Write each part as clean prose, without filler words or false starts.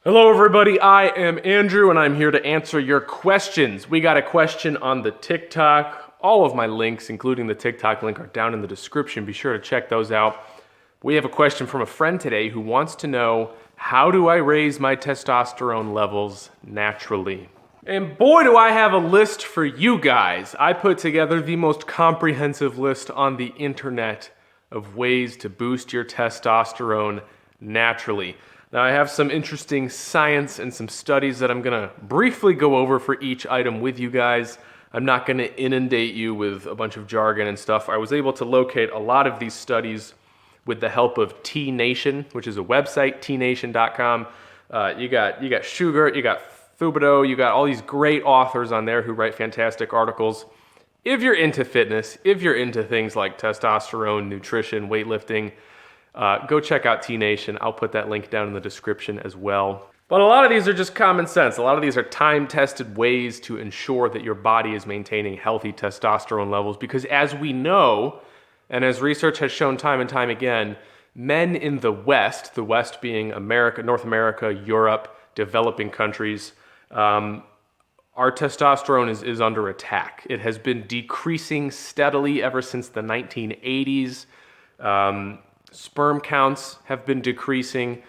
Hello everybody, I am Andrew and I'm here to answer your questions. We got a question on the TikTok. All of my links, including the TikTok link, are down in the description. Be sure to check those out. We have a question from a friend today who wants to know, how do I raise my testosterone levels naturally? And boy, do I have a list for you guys. I put together the most comprehensive list on the internet of ways to boost your testosterone naturally. Now I have some interesting science and some studies that I'm gonna briefly go over for each item with you guys. I'm not gonna inundate you with a bunch of jargon and stuff. I was able to locate a lot of these studies with the help of T Nation, which is a website, tnation.com. You got Sugar, you got Thubodeau, you got all these great authors on there who write fantastic articles. If you're into fitness, if you're into things like testosterone, nutrition, weightlifting, go check out T Nation. I'll put that link down in the description as well. But a lot of these are just common sense. A lot of these are time-tested ways to ensure that your body is maintaining healthy testosterone levels, because as we know, and as research has shown time and time again, men in the West being America, North America, Europe, developing countries, our testosterone is under attack. It has been decreasing steadily ever since the 1980s. Sperm counts have been decreasing.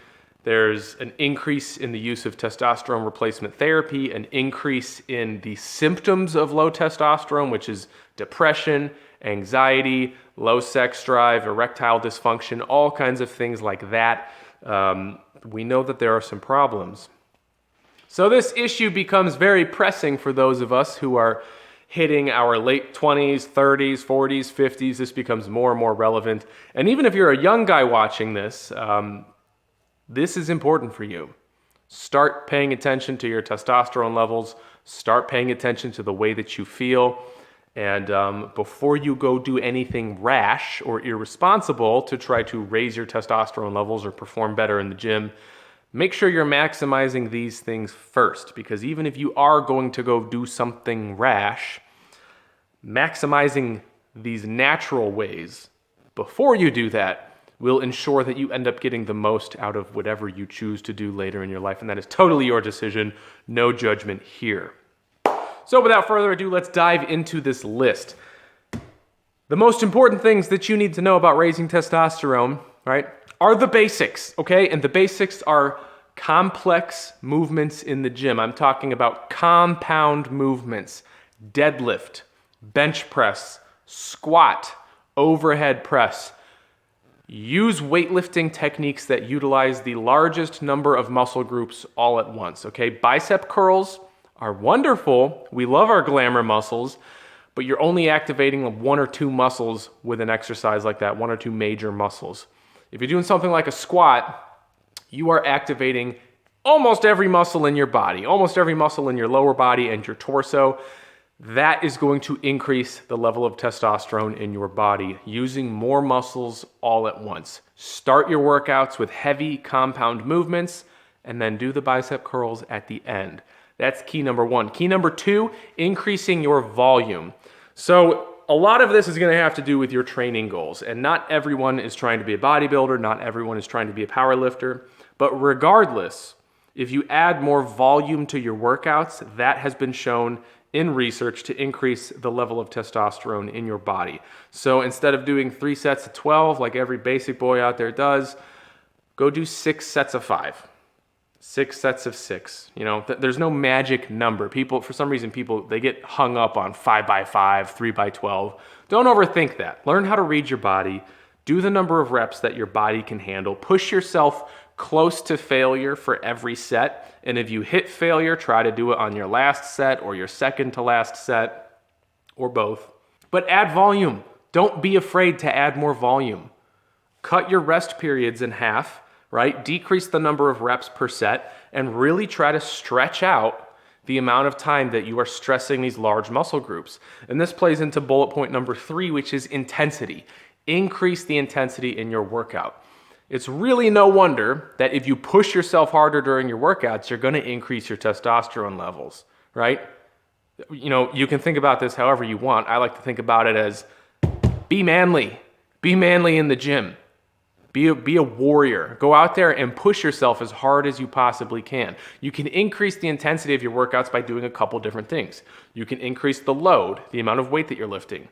There's an increase in the use of testosterone replacement therapy, an increase in the symptoms of low testosterone, which is depression, anxiety, low sex drive, erectile dysfunction, all kinds of things like that. We know that there are some problems. So this issue becomes very pressing for those of us who are hitting our late 20s, 30s, 40s, 50s. This becomes more and more relevant. And even if you're a young guy watching this, this is important for you. Start paying attention to your testosterone levels. Start paying attention to the way that you feel. And before you go do anything rash or irresponsible to try to raise your testosterone levels or perform better in the gym, make sure you're maximizing these things first, because even if you are going to go do something rash, maximizing these natural ways before you do that will ensure that you end up getting the most out of whatever you choose to do later in your life, and that is totally your decision. No judgment here. So without further ado, let's dive into this list. The most important things that you need to know about raising testosterone, right, are the basics, okay? And the basics are complex movements in the gym. I'm talking about compound movements: deadlift, bench press, squat, overhead press. Use weightlifting techniques that utilize the largest number of muscle groups all at once, okay? Bicep curls are wonderful. We love our glamour muscles, but you're only activating one or two muscles with an exercise like that, one or two major muscles. If you're doing something like a squat, you are activating almost every muscle in your body, almost every muscle in your lower body and your torso. That is going to increase the level of testosterone in your body, using more muscles all at once. Start your workouts with heavy compound movements and then do the bicep curls at the end. That's key number one. Key number two, increasing your volume. So a lot of this is going to have to do with your training goals, and not everyone is trying to be a bodybuilder, not everyone is trying to be a power lifter, but regardless, if you add more volume to your workouts, that has been shown in research to increase the level of testosterone in your body. So instead of doing 3 sets of 12 like every basic boy out there does, go do 6 sets of 5. 6 sets of 6. You know, there's no magic number. People, for some reason, they get hung up on 5x5, 3x12. Don't overthink that. Learn how to read your body. Do the number of reps that your body can handle. Push yourself close to failure for every set. And if you hit failure, try to do it on your last set or your second to last set, or both. But add volume. Don't be afraid to add more volume. Cut your rest periods in half, right? Decrease the number of reps per set and really try to stretch out the amount of time that you are stressing these large muscle groups. And this plays into bullet point number 3, which is intensity. Increase the intensity in your workout. It's really no wonder that if you push yourself harder during your workouts, you're going to increase your testosterone levels, right? You know, you can think about this however you want. I like to think about it as be manly. Be manly in the gym. Be a warrior. Go out there and push yourself as hard as you possibly can. You can increase the intensity of your workouts by doing a couple different things. You can increase the load, the amount of weight that you're lifting.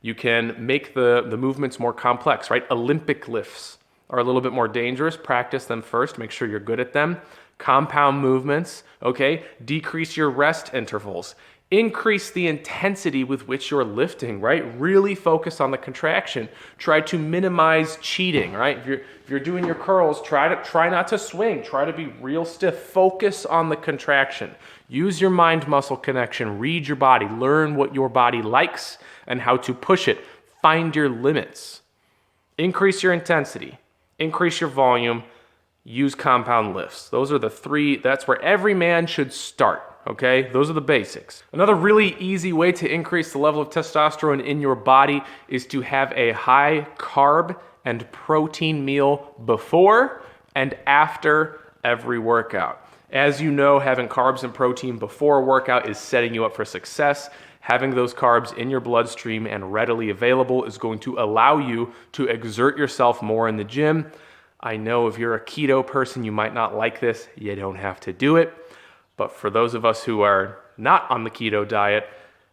You can make the movements more complex, right? Olympic lifts are a little bit more dangerous. Practice them first. Make sure you're good at them. Compound movements, okay? Decrease your rest intervals. Increase the intensity with which you're lifting, right? Really focus on the contraction. Try to minimize cheating, right? If you're doing your curls, try not to swing. Try to be real stiff. Focus on the contraction. Use your mind-muscle connection. Read your body. Learn what your body likes and how to push it. Find your limits. Increase your intensity. Increase your volume. Use compound lifts. Those are the three. That's where every man should start. Okay, those are the basics. Another really easy way to increase the level of testosterone in your body is to have a high carb and protein meal before and after every workout. As you know, having carbs and protein before a workout is setting you up for success. Having those carbs in your bloodstream and readily available is going to allow you to exert yourself more in the gym. I know if you're a keto person, you might not like this. You don't have to do it. But for those of us who are not on the keto diet,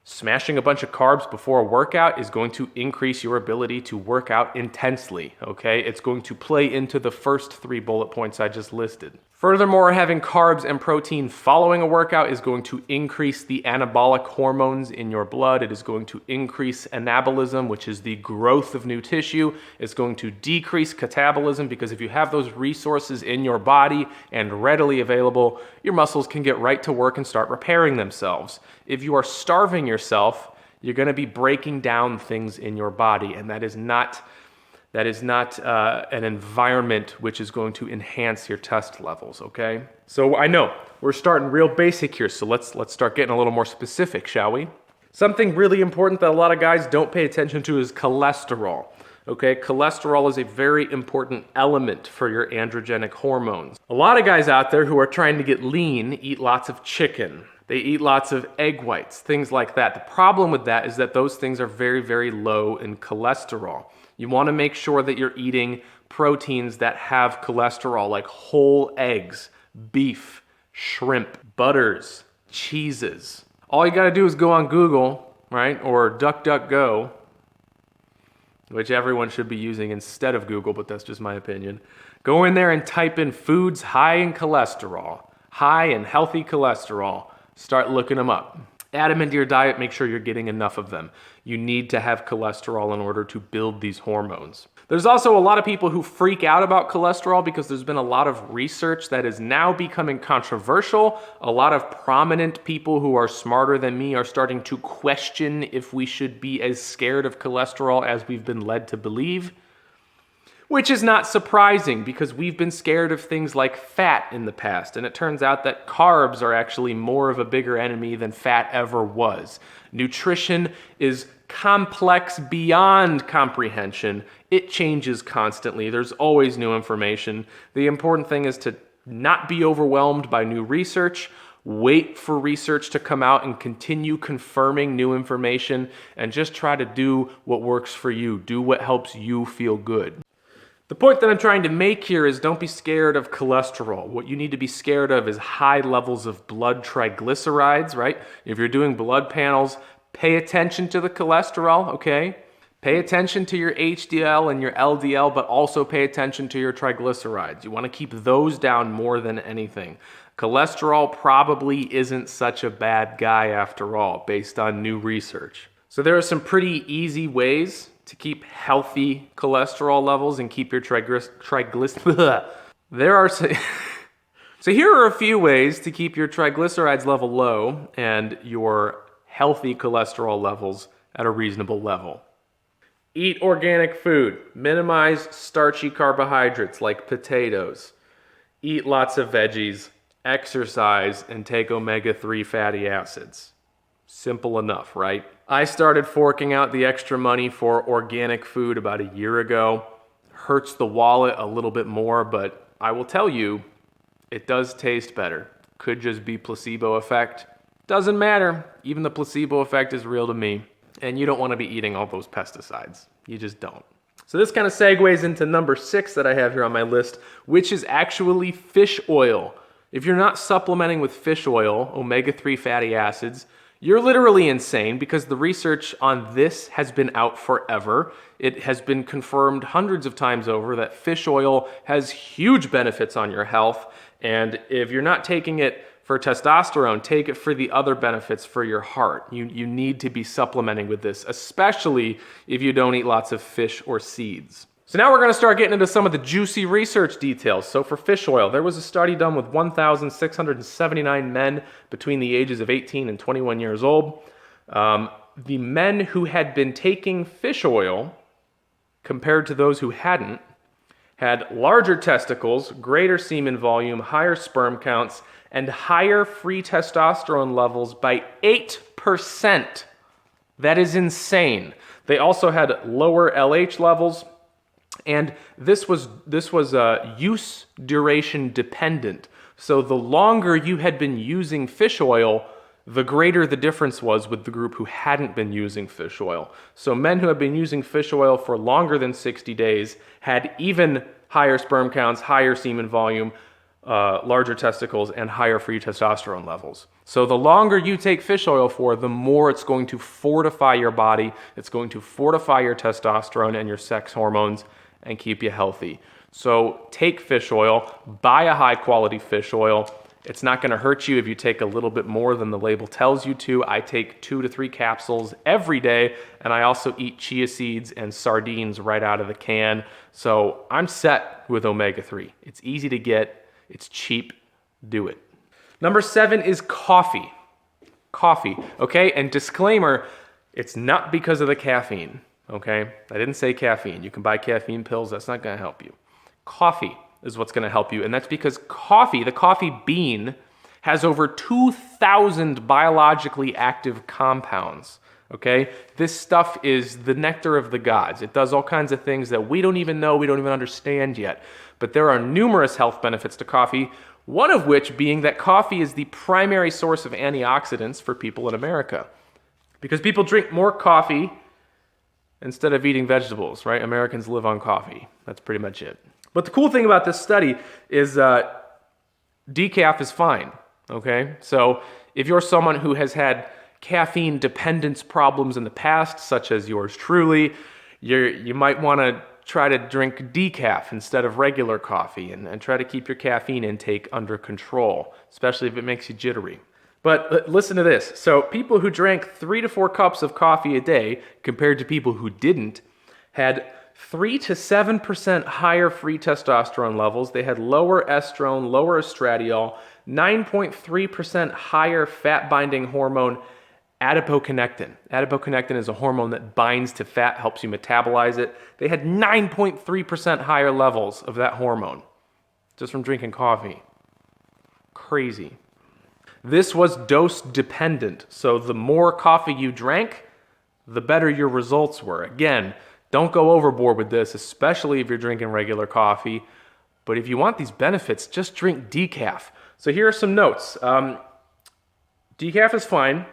smashing a bunch of carbs before a workout is going to increase your ability to work out intensely, okay? It's going to play into the first 3 bullet points I just listed. Furthermore, having carbs and protein following a workout is going to increase the anabolic hormones in your blood. It is going to increase anabolism, which is the growth of new tissue. It's going to decrease catabolism because if you have those resources in your body and readily available, your muscles can get right to work and start repairing themselves. If you are starving yourself, you're going to be breaking down things in your body, and that is not an environment which is going to enhance your test levels, okay? So I know we're starting real basic here, so let's start getting a little more specific, shall we? Something really important that a lot of guys don't pay attention to is cholesterol, okay? Cholesterol is a very important element for your androgenic hormones. A lot of guys out there who are trying to get lean eat lots of chicken. They eat lots of egg whites, things like that. The problem with that is that those things are very, very low in cholesterol. You want to make sure that you're eating proteins that have cholesterol, like whole eggs, beef, shrimp, butters, cheeses. All you got to do is go on Google, right, or DuckDuckGo, which everyone should be using instead of Google, but that's just my opinion. Go in there and type in foods high in cholesterol, high and healthy cholesterol. Start looking them up. Add them into your diet, make sure you're getting enough of them. You need to have cholesterol in order to build these hormones. There's also a lot of people who freak out about cholesterol because there's been a lot of research that is now becoming controversial. A lot of prominent people who are smarter than me are starting to question if we should be as scared of cholesterol as we've been led to believe. Which is not surprising because we've been scared of things like fat in the past, and it turns out that carbs are actually more of a bigger enemy than fat ever was. Nutrition is complex beyond comprehension. It changes constantly. There's always new information. The important thing is to not be overwhelmed by new research. Wait for research to come out and continue confirming new information, and just try to do what works for you. Do what helps you feel good. The point that I'm trying to make here is don't be scared of cholesterol. What you need to be scared of is high levels of blood triglycerides, right? If you're doing blood panels, pay attention to the cholesterol, okay? Pay attention to your HDL and your LDL, but also pay attention to your triglycerides. You want to keep those down more than anything. Cholesterol probably isn't such a bad guy after all, based on new research. So there are some pretty easy ways to keep healthy cholesterol levels and keep your triglycerides. So here are a few ways to keep your triglycerides level low and your healthy cholesterol levels at a reasonable level. Eat organic food. Minimize starchy carbohydrates like potatoes. Eat lots of veggies. Exercise and take omega-3 fatty acids. Simple enough, right? I started forking out the extra money for organic food about a year ago. Hurts the wallet a little bit more, but I will tell you, it does taste better. Could just be placebo effect. Doesn't matter. Even the placebo effect is real to me. And you don't want to be eating all those pesticides. You just don't. So this kind of segues into number 6 that I have here on my list, which is actually fish oil. If you're not supplementing with fish oil, omega-3 fatty acids, you're literally insane, because the research on this has been out forever. It has been confirmed hundreds of times over that fish oil has huge benefits on your health. And if you're not taking it for testosterone, take it for the other benefits for your heart. You need to be supplementing with this, especially if you don't eat lots of fish or seeds. So now we're going to start getting into some of the juicy research details. So for fish oil, there was a study done with 1,679 men between the ages of 18 and 21 years old. The men who had been taking fish oil, compared to those who hadn't, had larger testicles, greater semen volume, higher sperm counts, and higher free testosterone levels by 8%. That is insane. They also had lower LH levels, and this was use duration dependent. So the longer you had been using fish oil, the greater the difference was with the group who hadn't been using fish oil. So men who had been using fish oil for longer than 60 days had even higher sperm counts, higher semen volume, larger testicles, and higher free testosterone levels. So the longer you take fish oil for, the more it's going to fortify your body, it's going to fortify your testosterone and your sex hormones and keep you healthy. So take fish oil, buy a high quality fish oil. It's not going to hurt you if you take a little bit more than the label tells you to. I take 2 to 3 capsules every day, and I also eat chia seeds and sardines right out of the can. So I'm set with omega-3. It's easy to get, it's cheap, do it. Number 7 is coffee. Coffee, okay? And disclaimer, it's not because of the caffeine, okay? I didn't say caffeine. You can buy caffeine pills, that's not gonna help you. Coffee is what's gonna help you, and that's because coffee, the coffee bean, has over 2,000 biologically active compounds, okay? This stuff is the nectar of the gods. It does all kinds of things that we don't even know, we don't even understand yet. But there are numerous health benefits to coffee, one of which being that coffee is the primary source of antioxidants for people in America. Because people drink more coffee instead of eating vegetables, right? Americans live on coffee. That's pretty much it. But the cool thing about this study is decaf is fine, okay? So if you're someone who has had caffeine dependence problems in the past, such as yours truly, you might want to try to drink decaf instead of regular coffee and try to keep your caffeine intake under control, especially if it makes you jittery. But listen to this. So people who drank 3 to 4 cups of coffee a day compared to people who didn't had 3 to 7% higher free testosterone levels. They had lower estrone, lower estradiol, 9.3% higher fat-binding hormone adipoconnectin. Adipoconnectin is a hormone that binds to fat, helps you metabolize it. They had 9.3% higher levels of that hormone just from drinking coffee. Crazy. This was dose dependent, so the more coffee you drank, the better your results were. Again, don't go overboard with this, especially if you're drinking regular coffee. But if you want these benefits, just drink decaf. So here are some notes. Decaf is fine.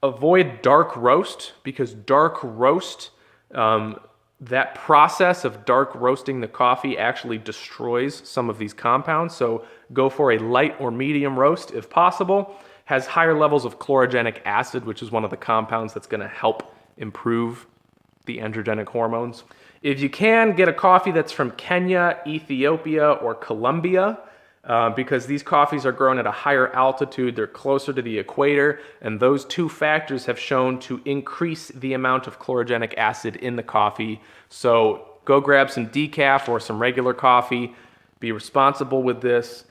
Avoid dark roast, because dark roast, that process of dark roasting the coffee actually destroys some of these compounds. So go for a light or medium roast if possible. Has higher levels of chlorogenic acid, which is one of the compounds that's going to help improve the androgenic hormones. If you can, get a coffee that's from Kenya, Ethiopia, or Colombia, because these coffees are grown at a higher altitude, they're closer to the equator, and those two factors have shown to increase the amount of chlorogenic acid in the coffee. So go grab some decaf or some regular coffee, be responsible with this,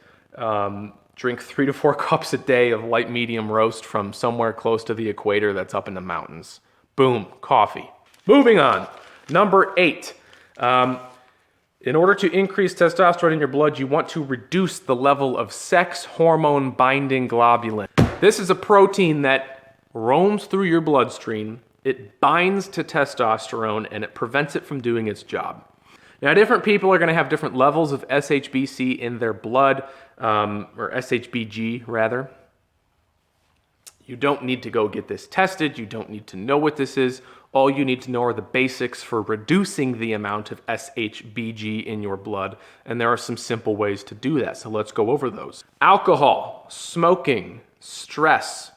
drink 3 to 4 cups a day of light medium roast from somewhere close to the equator that's up in the mountains. Boom, coffee. Moving on, number 8. In order to increase testosterone in your blood, you want to reduce the level of sex hormone binding globulin. This is a protein that roams through your bloodstream, it binds to testosterone, and it prevents it from doing its job. Now, different people are going to have different levels of SHBC in their blood, or SHBG rather. You don't need to go get this tested, you don't need to know what this is. All you need to know are the basics for reducing the amount of SHBG in your blood, and there are some simple ways to do that, so let's go over those. Alcohol, smoking, stress,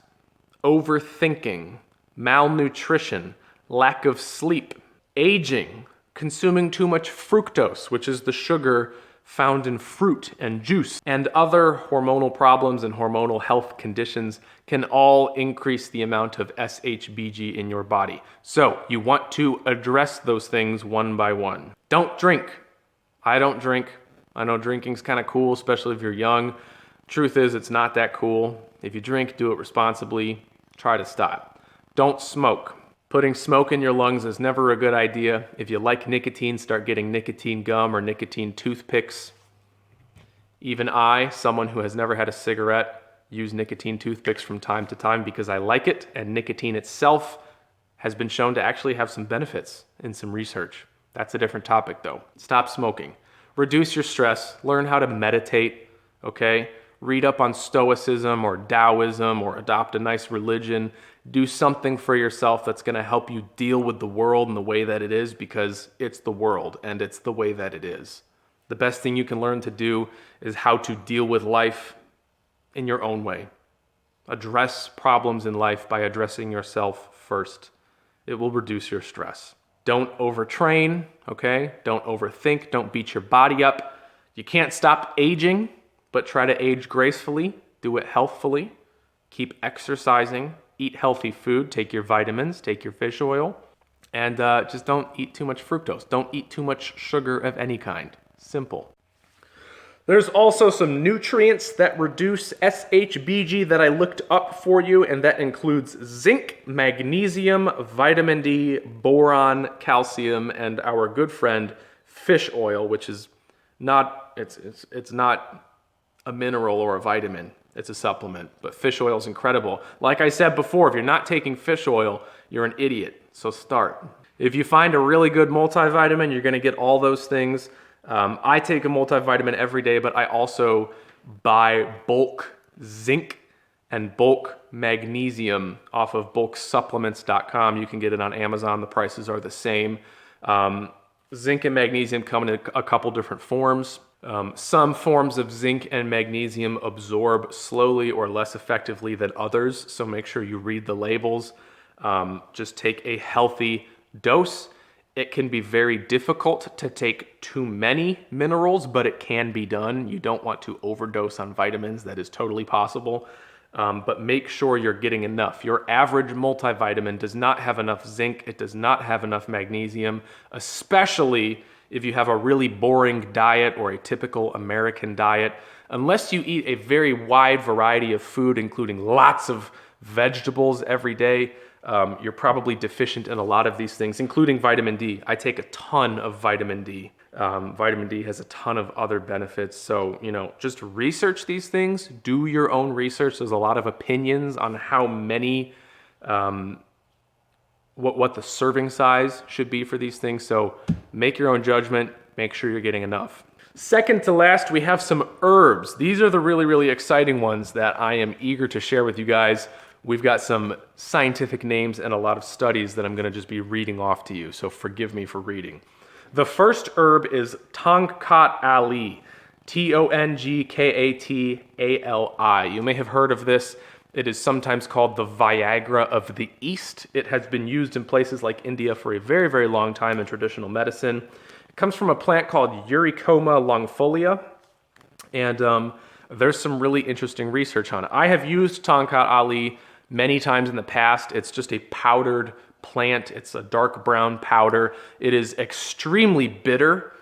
overthinking, malnutrition, lack of sleep, aging, consuming too much fructose, which is the sugar found in fruit and juice, and other hormonal problems and hormonal health conditions can all increase the amount of SHBG in your body. So you want to address those things one by one. Don't drink. I don't drink. I know drinking's kind of cool, especially if you're young. Truth is, it's not that cool. If you drink, do it responsibly. Try to stop. Don't smoke. Putting smoke in your lungs is never a good idea. If you like nicotine, start getting nicotine gum or nicotine toothpicks. Even I, someone who has never had a cigarette, use nicotine toothpicks from time to time because I like it, and nicotine itself has been shown to actually have some benefits in some research. That's a different topic though. Stop smoking. Reduce your stress. Learn how to meditate, okay? Read up on Stoicism or Taoism or adopt a nice religion. Do something for yourself that's going to help you deal with the world in the way that it is, because it's the world and it's the way that it is. The best thing you can learn to do is how to deal with life in your own way. Address problems in life by addressing yourself first. It will reduce your stress. Don't overtrain, okay? Don't overthink. Don't beat your body up. You can't stop aging, but try to age gracefully. Do it healthfully. Keep exercising. Eat healthy food. Take your vitamins. Take your fish oil. And just don't eat too much fructose. Don't eat too much sugar of any kind. Simple. There's also some nutrients that reduce SHBG that I looked up for you, and that includes zinc, magnesium, vitamin D, boron, calcium, and our good friend fish oil, which is not, it's not a mineral or a vitamin. It's a supplement, but fish oil is incredible. Like I said before, if you're not taking fish oil, you're an idiot, so start. If you find a really good multivitamin, you're gonna get all those things. I take a multivitamin every day, but I also buy bulk zinc and bulk magnesium off of bulksupplements.com. You can get it on Amazon. The prices are the same. Zinc and magnesium come in a couple different forms. Some forms of zinc and magnesium absorb slowly or less effectively than others, so make sure you read the labels. Just take a healthy dose. It can be very difficult to take too many minerals, but it can be done. You don't want to overdose on vitamins. That is totally possible. But make sure you're getting enough. Your average multivitamin does not have enough zinc. It does not have enough magnesium, especially if you have a really boring diet or a typical American diet. Unless you eat a very wide variety of food, including lots of vegetables every day, you're probably deficient in a lot of these things, including vitamin D. I take a ton of vitamin D. Vitamin D has a ton of other benefits. So, just research these things. Do your own research. There's a lot of opinions on how many, what the serving size should be for these things. So make your own judgment. Make sure you're getting enough. Second to last, we have some herbs. These are the really, really exciting ones that I am eager to share with you guys. We've got some scientific names and a lot of studies that I'm going to just be reading off to you, so forgive me for reading. The first herb is Tongkat Ali, Tongkatali. You may have heard of this. It is sometimes called the Viagra of the East. It has been used in places like India for a very, very long time in traditional medicine. It comes from a plant called Eurycoma longifolia, and there's some really interesting research on it. I have used Tongkat Ali many times in the past. It's just a powdered plant. It's a dark brown powder. It is extremely bitter,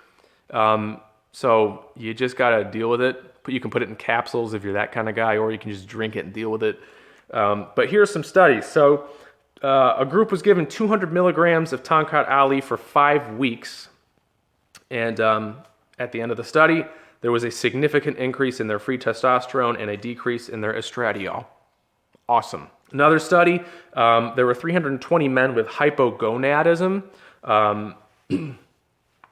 so you just gotta deal with it. You can put it in capsules if you're that kind of guy, or you can just drink it and deal with it. But here's some studies. So a group was given 200 milligrams of Tongkat Ali for 5 weeks, and at the end of the study, there was a significant increase in their free testosterone and a decrease in their estradiol. Awesome. Another study, there were 320 men with hypogonadism,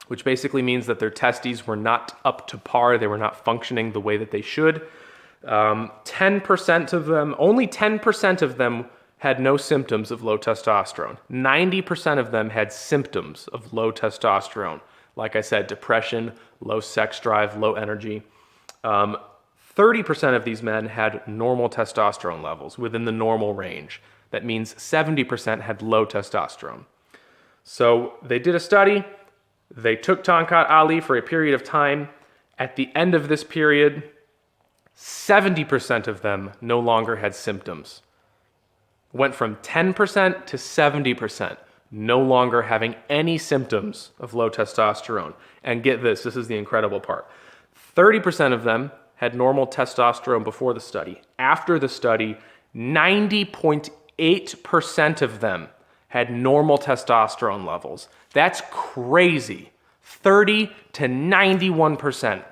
which basically means that their testes were not up to par. They were not functioning the way that they should. 10% of them, only 10% of them had no symptoms of low testosterone. 90% of them had symptoms of low testosterone. Like I said, depression, low sex drive, low energy. 30% of these men had normal testosterone levels within the normal range. That means 70% had low testosterone. So they did a study. They took Tongkat Ali for a period of time. At the end of this period, 70% of them no longer had symptoms. Went from 10% to 70%, no longer having any symptoms of low testosterone. And get this is the incredible part. 30% of them had normal testosterone before the study. After the study, 90.8% of them had normal testosterone levels. That's crazy. 30 to 91%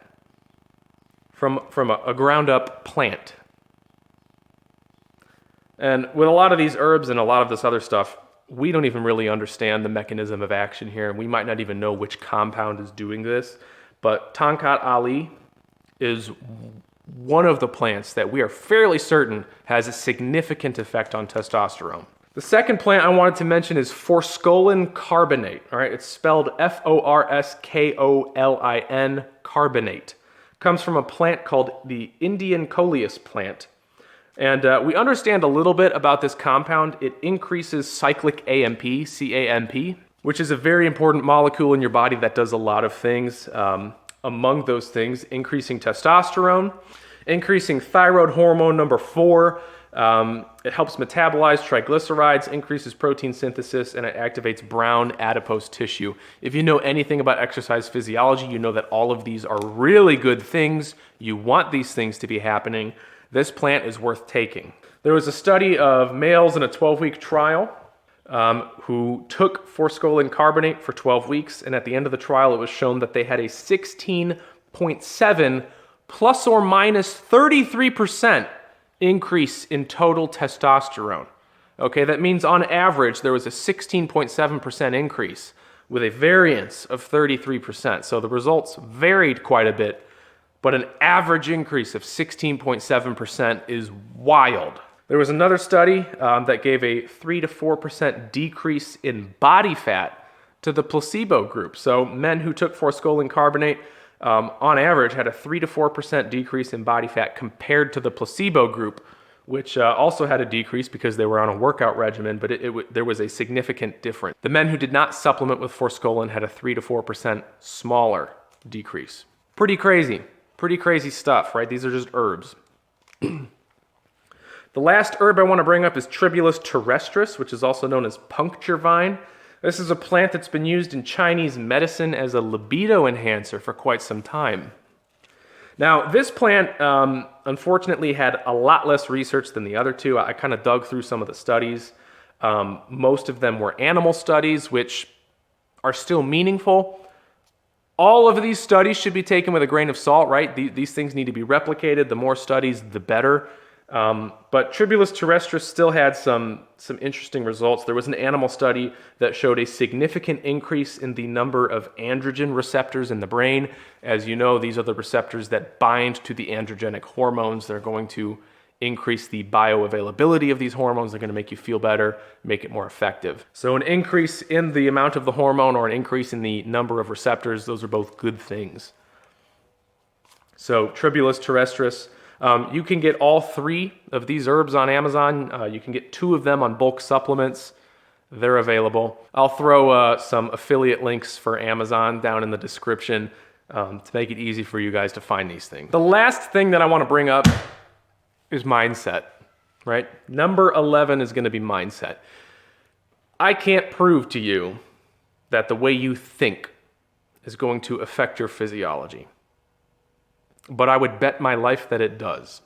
from a ground up plant. And with a lot of these herbs and a lot of this other stuff, we don't even really understand the mechanism of action here, and we might not even know which compound is doing this. But Tongkat Ali is one of the plants that we are fairly certain has a significant effect on testosterone. The second plant I wanted to mention is Forskolin Carbonate. All right, it's spelled Forskolin, carbonate. Comes from a plant called the Indian coleus plant. And we understand a little bit about this compound. It increases cyclic AMP, CAMP, which is a very important molecule in your body that does a lot of things. Among those things, increasing testosterone, increasing thyroid hormone number 4. It helps metabolize triglycerides, increases protein synthesis, and it activates brown adipose tissue. If you know anything about exercise physiology, you know that all of these are really good things. You want these things to be happening. This plant is worth taking. There was a study of males in a 12-week trial who took Forskolin Carbonate for 12 weeks, and at the end of the trial, it was shown that they had a 16.7 plus or minus 33% increase in total testosterone. Okay, that means on average, there was a 16.7% increase with a variance of 33%. So the results varied quite a bit, but an average increase of 16.7% is wild. There was another study that gave a 3 to 4% decrease in body fat to the placebo group. So men who took Forskolin Carbonate on average had a 3 to 4% decrease in body fat compared to the placebo group, which also had a decrease because they were on a workout regimen, but there was a significant difference. The men who did not supplement with Forskolin had a 3 to 4% smaller decrease. Pretty crazy stuff, right? These are just herbs. The last herb I want to bring up is Tribulus Terrestris, which is also known as puncture vine. This is a plant that's been used in Chinese medicine as a libido enhancer for quite some time. Now, this plant, unfortunately, had a lot less research than the other two. I kind of dug through some of the studies. Most of them were animal studies, which are still meaningful. All of these studies should be taken with a grain of salt, right? These things need to be replicated. The more studies, the better. But Tribulus terrestris still had some interesting results. There was an animal study that showed a significant increase in the number of androgen receptors in the brain. As you know, these are the receptors that bind to the androgenic hormones. They're going to increase the bioavailability of these hormones. They're going to make you feel better, make it more effective. So an increase in the amount of the hormone or an increase in the number of receptors, those are both good things. So Tribulus terrestris. You can get all 3 of these herbs on Amazon. You can get 2 of them on bulk supplements. They're available. I'll throw some affiliate links for Amazon down in the description to make it easy for you guys to find these things. The last thing that I want to bring up is mindset, right? Number 11 is going to be mindset. I can't prove to you that the way you think is going to affect your physiology, but I would bet my life that it does.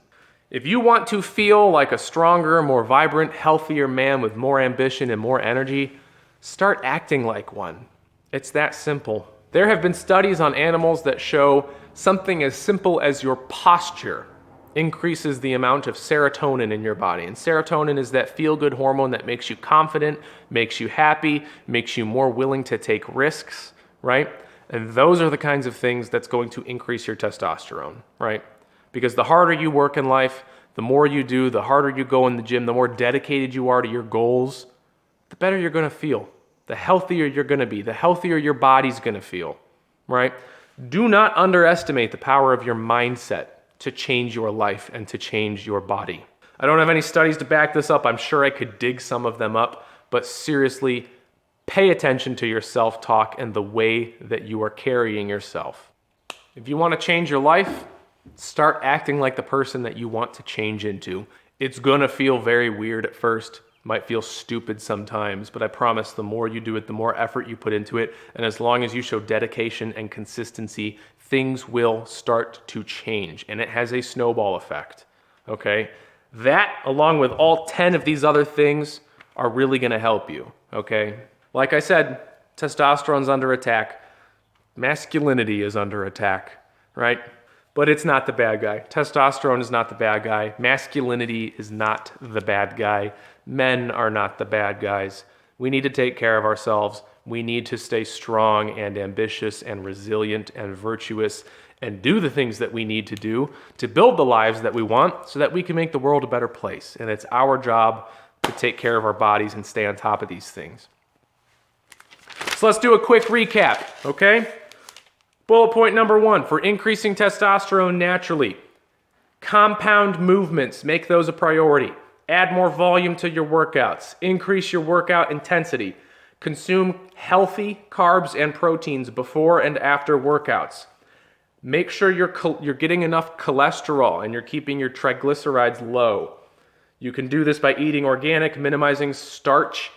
If you want to feel like a stronger, more vibrant, healthier man with more ambition and more energy, start acting like one. It's that simple. There have been studies on animals that show something as simple as your posture increases the amount of serotonin in your body. And serotonin is that feel-good hormone that makes you confident, makes you happy, makes you more willing to take risks, right? And those are the kinds of things that's going to increase your testosterone, right? Because the harder you work in life, The more you do, the harder you go in the gym, the more dedicated you are to your goals, the better you're going to feel. The healthier you're going to be, the healthier your body's going to feel, right? Do not underestimate the power of your mindset to change your life and to change your body. I don't have any studies to back this up. I'm sure I could dig some of them up, but seriously, pay attention to your self-talk and the way that you are carrying yourself. If you want to change your life, start acting like the person that you want to change into. It's going to feel very weird at first. Might feel stupid sometimes, but I promise the more you do it, the more effort you put into it, and as long as you show dedication and consistency, things will start to change, and it has a snowball effect, okay? That, along with all 10 of these other things, are really gonna help you, okay? Like I said, testosterone's under attack. Masculinity is under attack, right? But it's not the bad guy. Testosterone is not the bad guy. Masculinity is not the bad guy. Men are not the bad guys. We need to take care of ourselves. We need to stay strong and ambitious and resilient and virtuous and do the things that we need to do to build the lives that we want so that we can make the world a better place. And it's our job to take care of our bodies and stay on top of these things. So let's do a quick recap, okay? Bullet point number 1, for increasing testosterone naturally, compound movements, make those a priority. Add more volume to your workouts. Increase your workout intensity. Consume healthy carbs and proteins before and after workouts. Make sure you're getting enough cholesterol and you're keeping your triglycerides low. You can do this by eating organic, minimizing starch,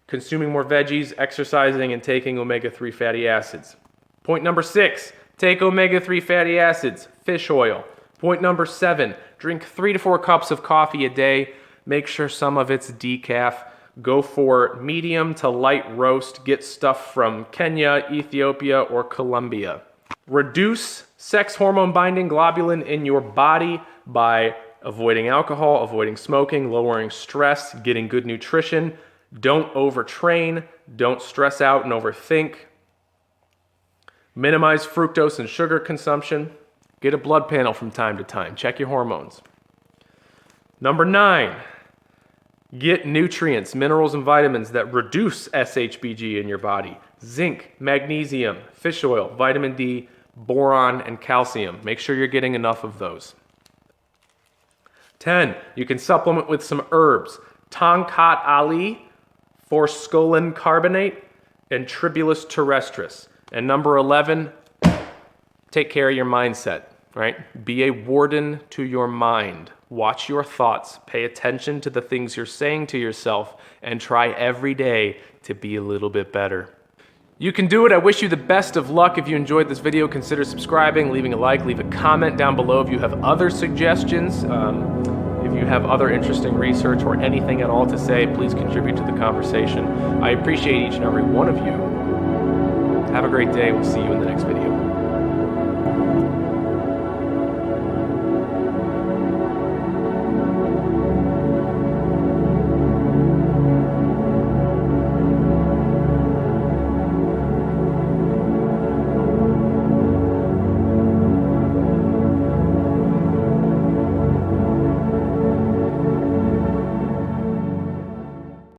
consuming more veggies, exercising, and taking omega-3 fatty acids. Point number 6, take omega-3 fatty acids, fish oil. Point number 7, drink 3 to 4 cups of coffee a day. Make sure some of it's decaf. Go for medium to light roast. Get stuff from Kenya, Ethiopia, or Colombia. Reduce sex hormone binding globulin in your body by avoiding alcohol, avoiding smoking, lowering stress, getting good nutrition. Don't overtrain. Don't stress out and overthink. Minimize fructose and sugar consumption. Get a blood panel from time to time. Check your hormones. Number 9, get nutrients, minerals, and vitamins that reduce SHBG in your body. Zinc, magnesium, fish oil, vitamin D, boron, and calcium. Make sure you're getting enough of those. 10, you can supplement with some herbs. Tongkat Ali, Forskolin Carbonate, and Tribulus Terrestris. And number 11, take care of your mindset, right? Be a warden to your mind. Watch your thoughts. Pay attention to the things you're saying to yourself and try every day to be a little bit better. You can do it. I wish you the best of luck. If you enjoyed this video, consider subscribing, leaving a like, leave a comment down below if you have other suggestions. If you have other interesting research or anything at all to say, please contribute to the conversation. I appreciate each and every one of you. Have a great day. We'll see you in the next video.